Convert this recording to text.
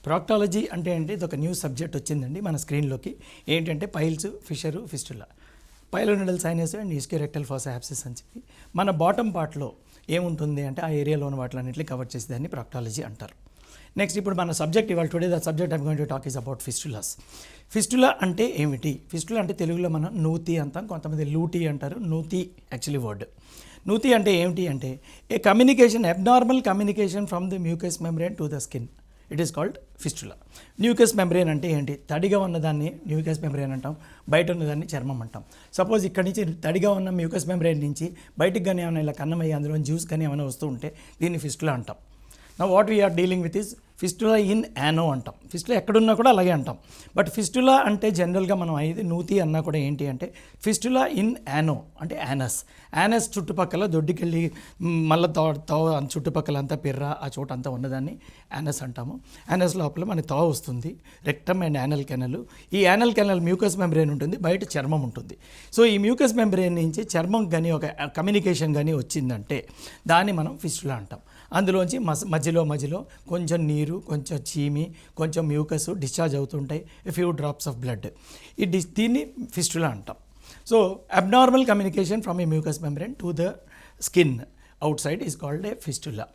ప్రాక్టాలజీ అంటే ఇది ఒక న్యూ సబ్జెక్ట్ వచ్చిందండి మన స్క్రీన్లోకి. ఏంటంటే piles, fissure, fistula, pilonidal sinus and ischiorectal fossa abscess అని చెప్పి మన బాటమ్ పార్ట్లో ఏముంటుంది అంటే ఆ ఏరియాలో ఉన్న వాటిలన్నింటినీ కవర్ చేసేదాన్ని ప్రాక్టాలజీ అంటారు. నెక్స్ట్ ఇప్పుడు మన సబ్జెక్ట్ ఇవాళ today the subject I'm going to talk is about fistulas. Fistula అంటే ఏమిటి? ఫిస్టులా అంటే తెలుగులో మనం నూతి అంటాం, కొంతమంది లూటీ అంటారు. నూతి యాక్చువల్లీ వర్డ్. నూతి అంటే ఏమిటి అంటే a communication, abnormal communication from the mucous membrane to the skin, it is called fistula. Mucous membrane అంటే ఏంటి? తడిగా ఉన్నదాన్ని మ్యూకస్ మెంబ్రేన్ అంటాం, బయట ఉన్నదాన్ని చర్మం అంటాం. సపోజ్ ఇక్కడి నుంచి తడిగా ఉన్న మ్యూకస్ మెంబ్రేన్ నుంచి బయటికి కానీ ఏమైనా ఇలా కన్నమయ్యి అందులో జ్యూస్ కానీ ఏమైనా వస్తూ ఉంటే దీన్ని ఫిస్టులా అంటాం. నా what we're dealing with is fistula in ano అంటాం. ఫిస్టులా ఎక్కడున్నా కూడా అలాగే అంటాం. బట్ ఫిస్టులా అంటే జనరల్గా మనం అయితే నూతి అన్నా కూడా ఏంటి అంటే ఫిస్టులా ఇన్ యానో అంటే యానస్. యానస్ చుట్టుపక్కల దొడ్డికెళ్ళి మళ్ళీ చుట్టుపక్కల అంతా పిర్ర ఆ చోట అంతా ఉన్నదాన్ని యానస్ అంటాము. యానస్ లోపల మనకి తో వస్తుంది, రెక్టమ్ అండ్ యానల్ కెనల్. ఈ యానల్ కెనల్ మ్యూకస్ మెంబ్రేన్ ఉంటుంది, బయట చర్మం ఉంటుంది. సో ఈ మ్యూకస్ మెంబ్రేన్ నుంచి చర్మం కానీ ఒక కమ్యూనికేషన్ కానీ వచ్చిందంటే దాన్ని మనం ఫిస్టులా అంటాం. అందులోంచి మధ్యలో కొంచెం నీరు, కొంచెం చీమి, కొంచెం మ్యూకస్ డిశ్చార్జ్ అవుతుంటాయి, ఫ్యూ డ్రాప్స్ ఆఫ్ బ్లడ్. దీన్ని ఫిస్టులా అంటాం. So abnormal communication from A mucus membrane to the skin out side is called a fistula.